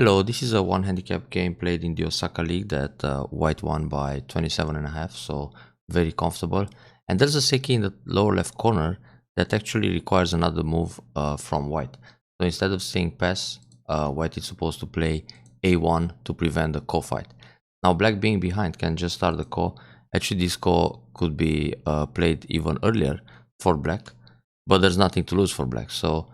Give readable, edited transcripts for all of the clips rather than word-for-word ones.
Hello, this is a one handicap game played in the Osaka League that white won by 27.5, so very comfortable. And there's a seki in the lower left corner that actually requires another move from white. So instead of saying pass, white is supposed to play a1 to prevent the ko fight. Now black being behind can just start the ko. Actually this ko could be played even earlier for black, but there's nothing to lose for black. So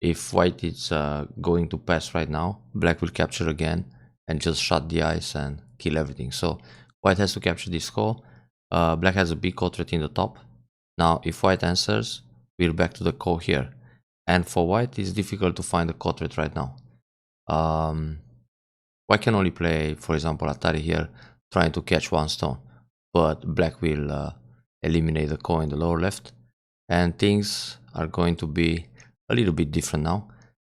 if white is going to pass right now, black will capture again and just shut the ice and kill everything. So white has to capture this ko. Black has a big ko threat in the top. Now if white answers, we're back to the ko here. And for white, it's difficult to find the ko threat right now. White can only play, for example, Atari here, trying to catch one stone. But black will eliminate the ko in the lower left. And things are going to be a little bit different now,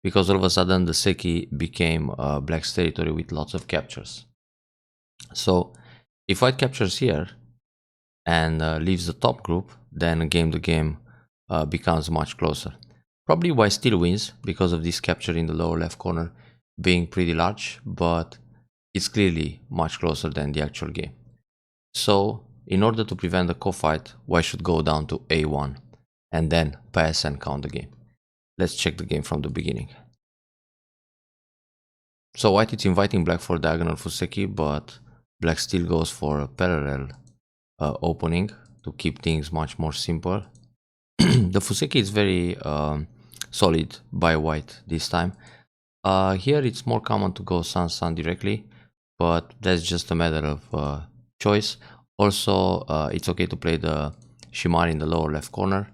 because all of a sudden the seki became black's territory with lots of captures. So if white captures here and leaves the top group, then the game becomes much closer. Probably white still wins because of this capture in the lower left corner being pretty large, but it's clearly much closer than the actual game. So in order to prevent the ko fight, white should go down to a1 and then pass and count the game. Let's check the game from the beginning. So white is inviting black for diagonal fuseki, but black still goes for a parallel opening to keep things much more simple. The fuseki is very solid by white this time. Here it's more common to go sun directly, but that's just a matter of choice. Also, it's okay to play the shimari in the lower left corner.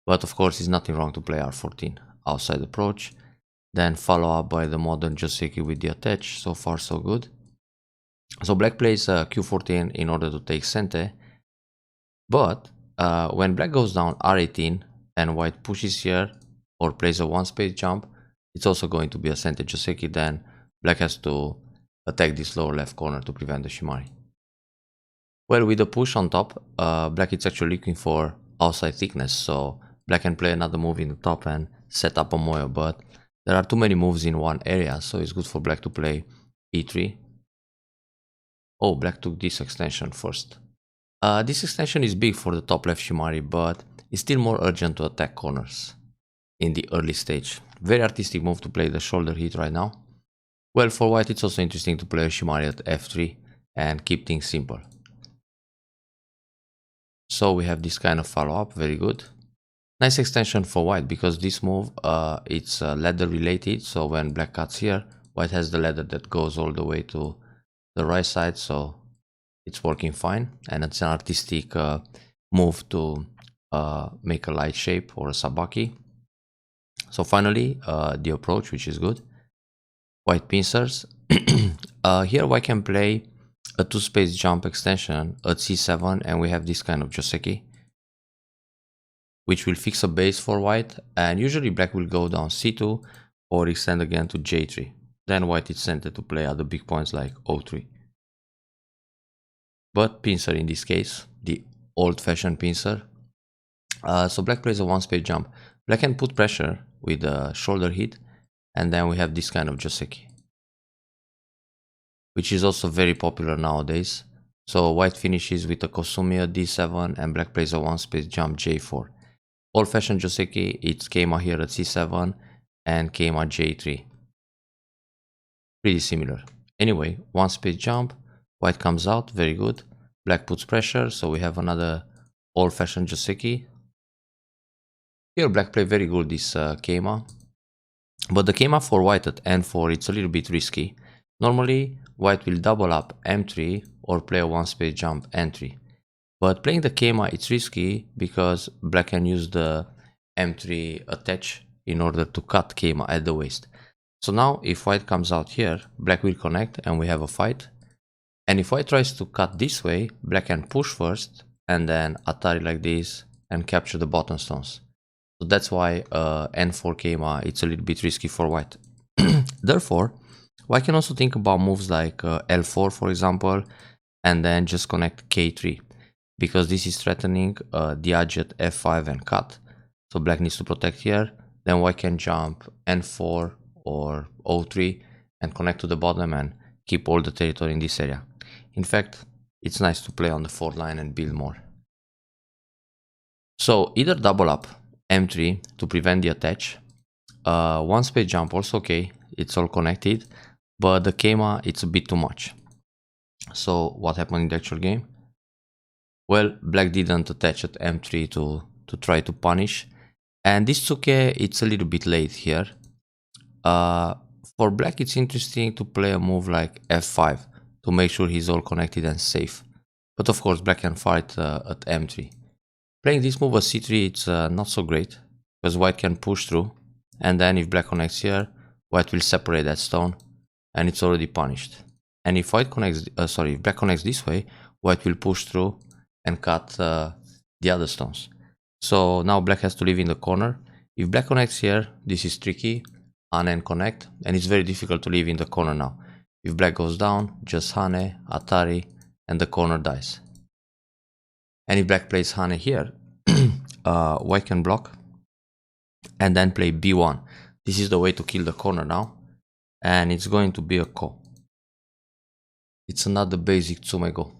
But of course, it's nothing wrong to play r14 outside approach, then follow up by the modern joseki with the attach. So far so good. So black plays q14 in order to take sente, but when black goes down r18 and white pushes here or plays a one space jump, it's also going to be a sente joseki. Then black has to attack this lower left corner to prevent the shimari. Well, with the push on top, black is actually looking for outside thickness, so black can play another move in the top and set up a moyo, but there are too many moves in one area, so it's good for black to play e3. Oh, black took this extension first. This extension is big for the top left shimari, but it's still more urgent to attack corners in the early stage. Very artistic move to play the shoulder hit right now. Well, for white it's also interesting to play a shimari at f3 and keep things simple. So we have this kind of follow-up, very good. Nice extension for white, because this move, it's ladder related, so when black cuts here, white has the ladder that goes all the way to the right side, so it's working fine, and it's an artistic move to make a light shape or a sabaki. So finally, the approach, which is good. White pincers. Here white can play a two space jump extension at c7, and we have this kind of joseki, which will fix a base for white, and usually black will go down c2 or extend again to j3. Then white is sent to play other big points like o3. But pincer in this case, the old-fashioned pincer. So black plays a one space jump. Black can put pressure with a shoulder hit, and then we have this kind of joseki, which is also very popular nowadays. So white finishes with a kosumi at d7 and black plays a one space jump j4. Old-fashioned joseki, it's keima here at c7 and keima j3. Pretty similar. Anyway, one space jump, white comes out, very good. Black puts pressure, so we have another old-fashioned joseki. Here black play very good this keima, but the keima for white at n4, it's a little bit risky. Normally white will double up m3 or play a one space jump n3. But playing the keima, it's risky because black can use the m3 attach in order to cut keima at the waist. So now if white comes out here, black will connect and we have a fight. And if white tries to cut this way, black can push first and then Atari like this and capture the bottom stones. So that's why n4 keima, it's a little bit risky for white. Therefore, white can also think about moves like l4, for example, and then just connect k3, because this is threatening the edge at f5 and cut. So black needs to protect here. Then white can jump n4 or o3 and connect to the bottom and keep all the territory in this area. In fact, it's nice to play on the 4th line and build more. So either double up m3 to prevent the attach. One space jump also okay, it's all connected, but the kema, it's a bit too much. So what happened in the actual game? Well, black didn't attach at m3 to try to punish, and this tsuke, it's a little bit late here. For black, it's interesting to play a move like f5 to make sure he's all connected and safe. But of course, black can fight at m3. Playing this move at c3, it's not so great, because white can push through, and then if black connects here, white will separate that stone, and it's already punished. And if white connects, if black connects this way, white will push through and cut the other stones. So now black has to live in the corner. If black connects here, this is tricky, hane and connect, and it's very difficult to live in the corner now. If black goes down, just hane, atari, and the corner dies. And if black plays hane here, white can block and then play b1. This is the way to kill the corner now, and it's going to be a ko. It's another basic tsumego.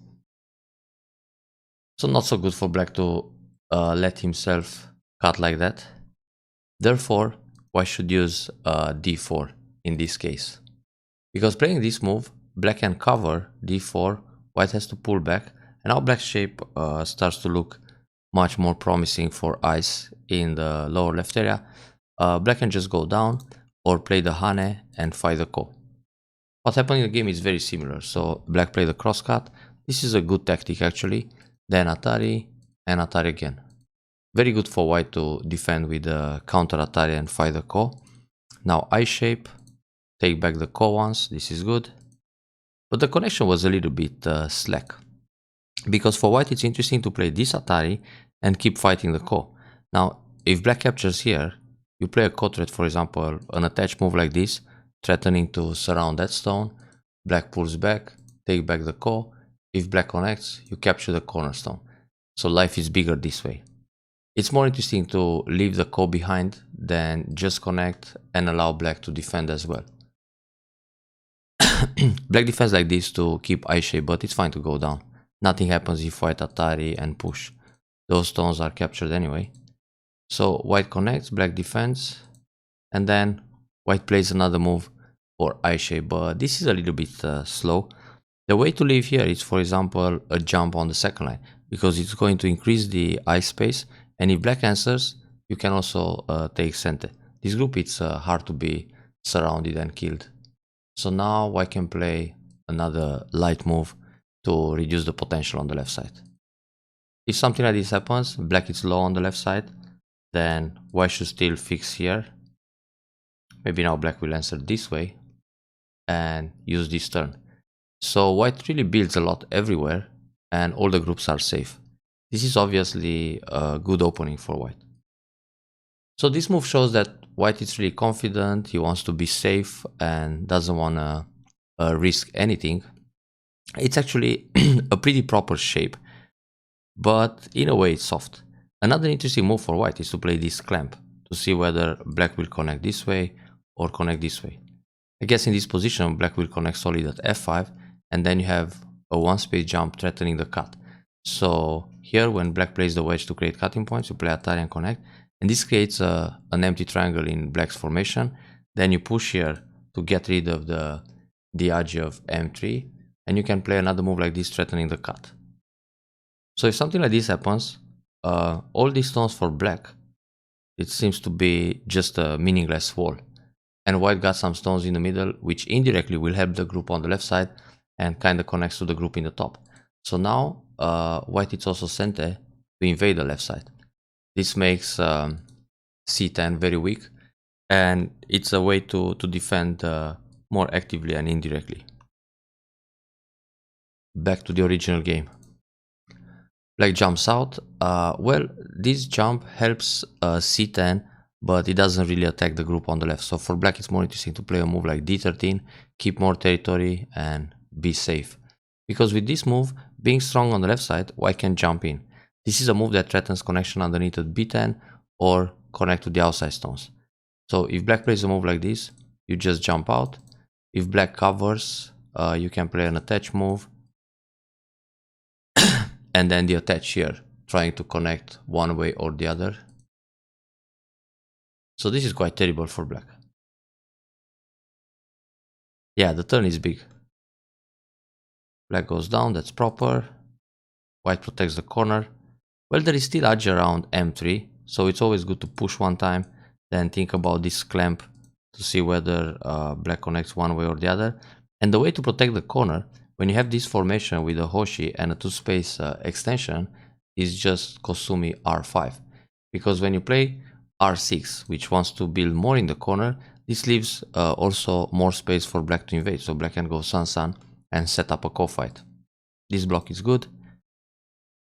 So not so good for black to let himself cut like that. Therefore, white should use d4 in this case. Because playing this move, black can cover d4, white has to pull back, and now black's shape starts to look much more promising for ice in the lower left area. Black can just go down or play the hane and fight the ko. What happened in the game is very similar. So black played the crosscut. This is a good tactic actually. Then atari and atari again. Very good for white to defend with the counter atari and fight the ko. Now I shape, take back the ko once. This is good. But the connection was a little bit slack. Because for white it's interesting to play this atari and keep fighting the ko. Now if black captures here, you play a ko threat, for example, an attached move like this, threatening to surround that stone. Black pulls back, take back the ko. If black connects, you capture the cornerstone. So life is bigger this way. It's more interesting to leave the ko behind than just connect and allow black to defend as well. Black defends like this to keep eye shape, but it's fine to go down. Nothing happens if white atari and push. Those stones are captured anyway. So white connects, black defends, and then white plays another move for eye shape, but this is a little bit slow. The way to leave here is, for example, a jump on the 2nd line, because it's going to increase the eye space, and if black answers, you can also take center. This group, it's hard to be surrounded and killed. So now white can play another light move to reduce the potential on the left side. If something like this happens, black is low on the left side, then white should still fix here. Maybe now black will answer this way and use this turn. So white really builds a lot everywhere and all the groups are safe. This is obviously a good opening for white. So this move shows that white is really confident, he wants to be safe and doesn't want to risk anything. It's actually a pretty proper shape, but in a way it's soft. Another interesting move for white is to play this clamp to see whether black will connect this way or connect this way. I guess in this position black will connect solid at f5, and then you have a one space jump threatening the cut. So here when black plays the wedge to create cutting points, you play atari and connect, and this creates an empty triangle in black's formation. Then you push here to get rid of the edge of m3, and you can play another move like this threatening the cut. So if something like this happens, all these stones for black, it seems to be just a meaningless wall. And white got some stones in the middle, which indirectly will help the group on the left side and kind of connects to the group in the top. So now white is also center to invade the left side. This makes c10 very weak, and it's a way to defend more actively and indirectly. Back to the original game. Black jumps out. Well, this jump helps c10, but it doesn't really attack the group on the left. So for black, it's more interesting to play a move like d13, keep more territory and be safe. Because with this move, being strong on the left side, white can jump in. This is a move that threatens connection underneath at b10 or connect to the outside stones. So if black plays a move like this, you just jump out, If black covers, you can play an attach move. And then the attach here, trying to connect one way or the other. So this is quite terrible for black. Yeah, the turn is big. Black goes down, that's proper. White protects the corner. Well, there is still edge around m3, so it's always good to push one time, then think about this clamp to see whether black connects one way or the other. And the way to protect the corner, when you have this formation with a Hoshi and a 2-space extension, is just komi r5. Because when you play r6, which wants to build more in the corner, this leaves also more space for black to invade. So black can go sun and set up a co-fight. This block is good.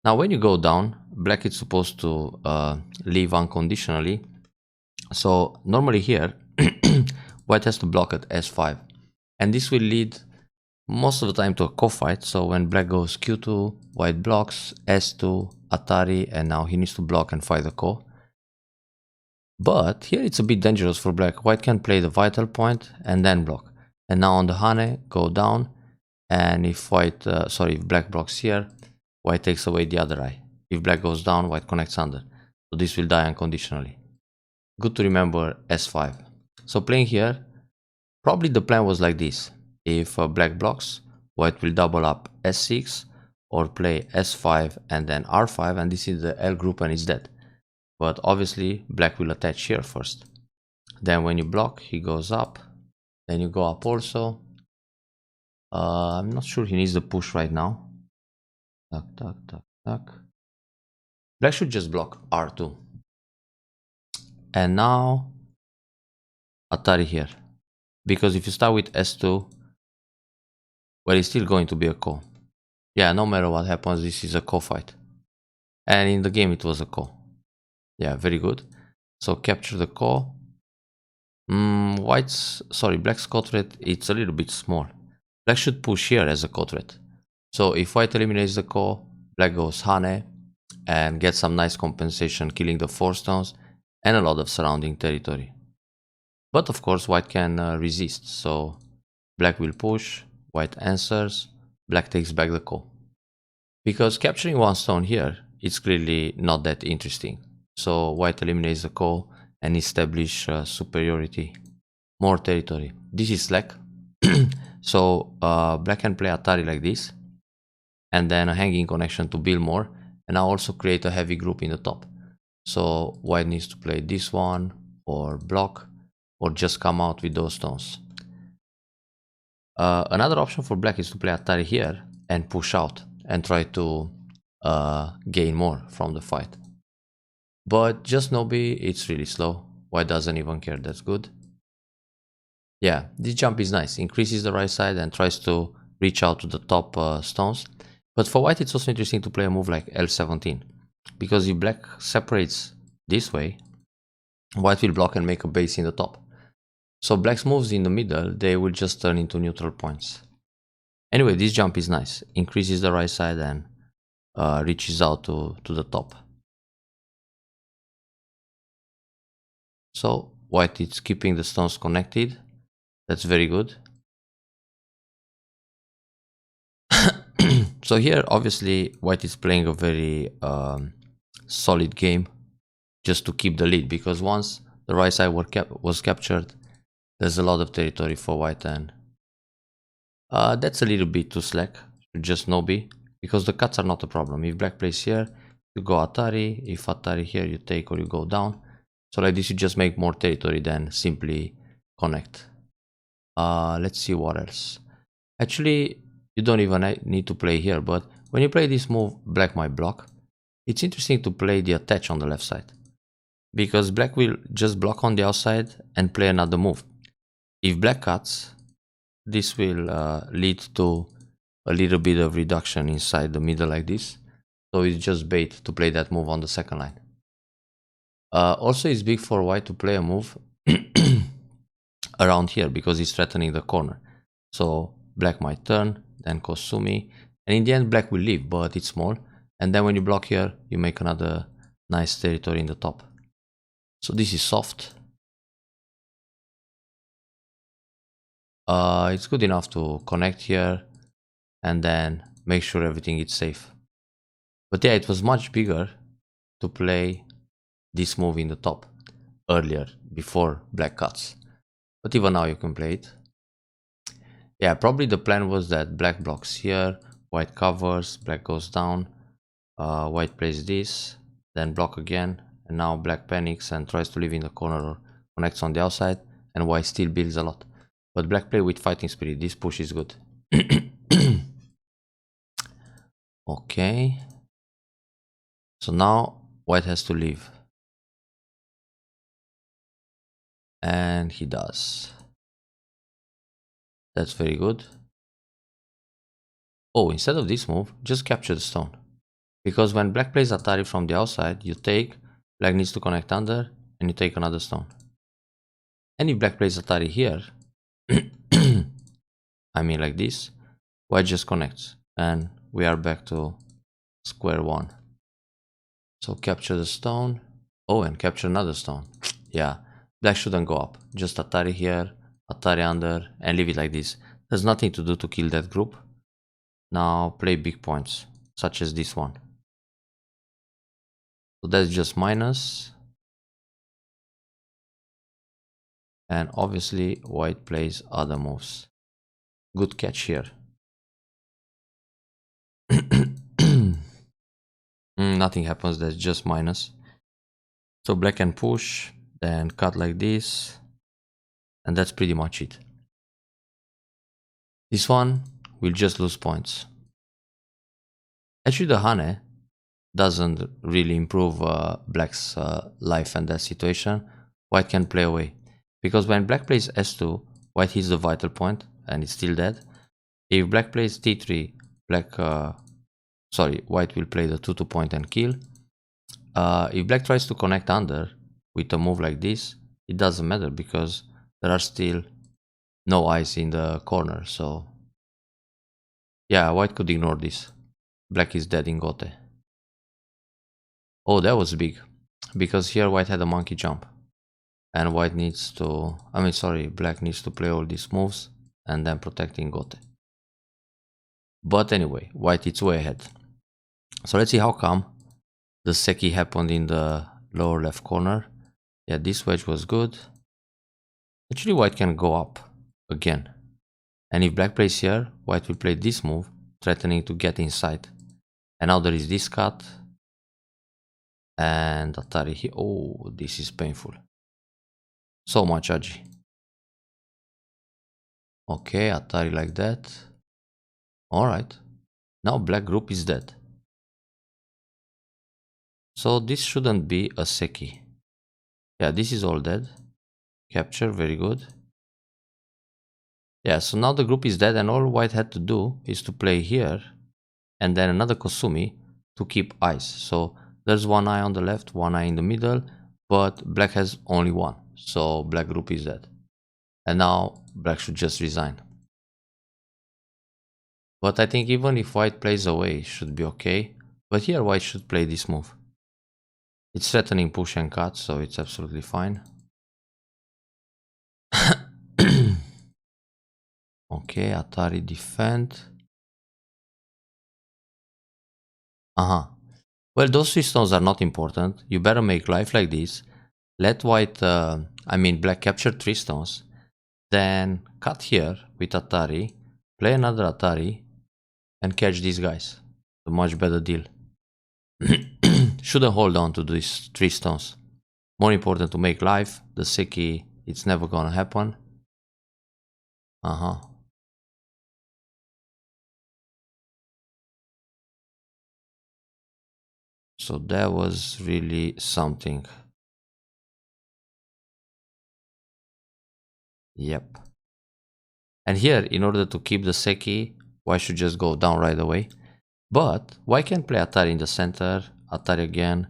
Now when you go down, black is supposed to leave unconditionally. So normally here, white has to block at s5. And this will lead most of the time to a co-fight. So when black goes q2, white blocks, s2, atari, and now he needs to block and fight the ko. But here it's a bit dangerous for black. White can play the vital point and then block. And now on the hane, go down. And if if black blocks here, white takes away the other eye. If black goes down, white connects under. So this will die unconditionally. Good to remember s5. So playing here, probably the plan was like this. If black blocks, white will double up s6 or play s5 and then r5, and this is the L group and it's dead. But obviously black will attach here first. Then when you block, he goes up. Then you go up also. I'm not sure he needs the push right now. Tuck, tuck, tuck, tuck. Black should just block r2. And now atari here. Because if you start with s2, well, it's still going to be a ko. Yeah, no matter what happens, this is a ko fight. And in the game it was a ko. Yeah, very good. So capture the ko. Black's ko threat, it's a little bit small. Black should push here as a ko threat. So if white eliminates the ko, black goes hane and gets some nice compensation, killing the 4 stones and a lot of surrounding territory. But of course white can resist, so black will push, white answers, black takes back the ko. Because capturing 1 stone here, it's clearly not that interesting. So white eliminates the ko and establish superiority, more territory. This is slack. So black can play atari like this, and then a hanging connection to build more, and now also create a heavy group in the top. So white needs to play this one, or block, or just come out with those stones. Another option for black is to play atari here and push out and try to gain more from the fight. But just Nobi, it's really slow. White doesn't even care, that's good. Yeah, this jump is nice. Increases the right side and tries to reach out to the top stones. But for white, it's also interesting to play a move like L17. Because if black separates this way, white will block and make a base in the top. So black's moves in the middle, they will just turn into neutral points. Anyway, this jump is nice. Increases the right side and reaches out to the top. So white is keeping the stones connected. That's very good. So here, obviously, white is playing a very solid game just to keep the lead, because once the right side was captured, there's a lot of territory for white, and that's a little bit too slack. Just Nobi, because the cuts are not a problem. If black plays here, you go atari. If atari here, you take or you go down. So like this, you just make more territory than simply connect. Let's see what else. Actually, you don't even need to play here, but when you play this move, black might block. It's interesting to play the attach on the left side, because black will just block on the outside and play another move. If black cuts, this will lead to a little bit of reduction inside the middle like this. So it's just bait to play that move on the second line. Also, it's big for white to play a move around here, because it's threatening the corner. So black might turn, then komi, and in the end black will leave, but it's small. And then when you block here, you make another nice territory in the top. So this is soft. It's good enough to connect here and then make sure everything is safe. But yeah, it was much bigger to play this move in the top earlier, before black cuts. But even now you can play it. Yeah, probably the plan was that black blocks here, white covers, black goes down, white plays this, then block again, and now black panics and tries to live in the corner or connects on the outside, and white still builds a lot. But black play with fighting spirit, this push is good. Okay. So now white has to leave. And he does. That's very good. Oh, instead of this move, just capture the stone. Because when black plays Atari from the outside, you take, black needs to connect under, and you take another stone. And if black plays Atari here, I mean like this, white just connects. And we are back to square one. So capture the stone. Oh, and capture another stone. Yeah, black shouldn't go up. Just Atari here, Atari under, and leave it like this. There's nothing to do to kill that group. Now play big points, such as this one. So that's just minus. And obviously white plays other moves. Good catch here. Nothing happens, that's just minus. So black can push, then cut like this. And that's pretty much it. This one will just lose points. Actually the Hane doesn't really improve black's life in that situation. White can play away. Because when black plays s2, white hits the vital point and it's still dead. If black plays t3, white will play the 2-2 point and kill. If black tries to connect under with a move like this, it doesn't matter because there are still no eyes in the corner. So yeah, white could ignore this. Black is dead in Gote. Oh, that was big. Because here white had a monkey jump. And white needs to, black needs to play all these moves and then protecting Gote. But anyway, white is way ahead. So let's see how come the Seki happened in the lower left corner. Yeah, this wedge was good. Actually, white can go up again. And if black plays here, white will play this move, threatening to get inside. And now there is this cut. And Atari here. Oh, this is painful. So much Aji. Okay, Atari like that. Alright. Now black group is dead. So this shouldn't be a Seki. Yeah, this is all dead. Capture, very good. Yeah, so now the group is dead and all white had to do is to play here and then another Kosumi to keep eyes. So there's one eye on the left, one eye in the middle, but black has only one. So black group is dead. And now black should just resign. But I think even if white plays away, it should be okay. But here white should play this move. It's threatening push and cut, so it's absolutely fine. Okay, Atari defend. Well, those 3 stones are not important. You better make life like this. Let white, black capture 3 stones. Then cut here with Atari. Play another Atari. And catch these guys. A much better deal. Shouldn't hold on to these 3 stones. More important to make life. The Seki, it's never gonna happen. So that was really something. Yep. And here, in order to keep the Seki, white should just go down right away. But white can play Atari in the center, Atari again,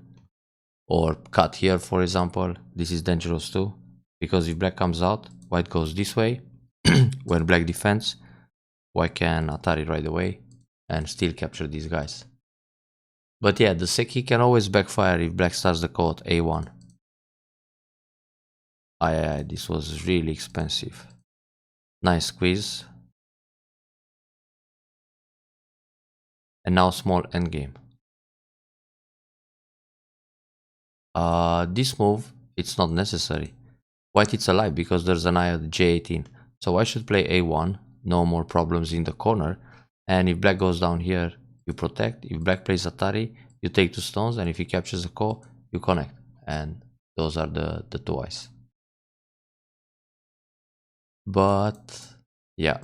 or cut here, for example. This is dangerous too, because if black comes out, white goes this way. When black defends, white can Atari right away and still capture these guys. But yeah, the Seki can always backfire if black starts the code A1. This was really expensive. Nice squeeze. And now small endgame. This move, it's not necessary. White it's alive because there's an eye at J18. So I should play A1, no more problems in the corner. And if black goes down here, you protect. If black plays Atari, you take 2 stones, and if he captures a ko, you connect. And those are the 2 eyes. But yeah.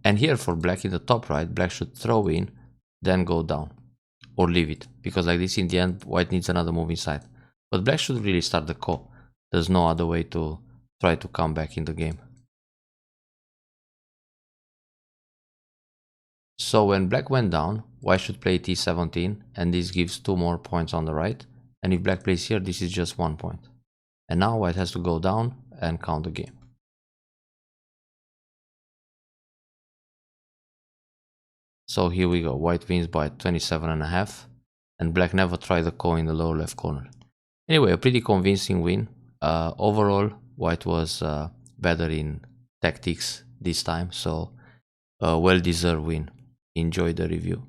And here for black in the top right, black should throw in, then go down. Or leave it. Because like this in the end, white needs another move inside. But black should really start the ko. There's no other way to try to come back in the game. So when black went down, white should play t17, and this gives 2 more points on the right. And if black plays here, this is just 1 point. And now white has to go down and count the game. So here we go, white wins by 27.5, and black never tried the ko in the lower left corner. Anyway, a pretty convincing win. Overall, white was better in tactics this time, so a well-deserved win. Enjoy the review.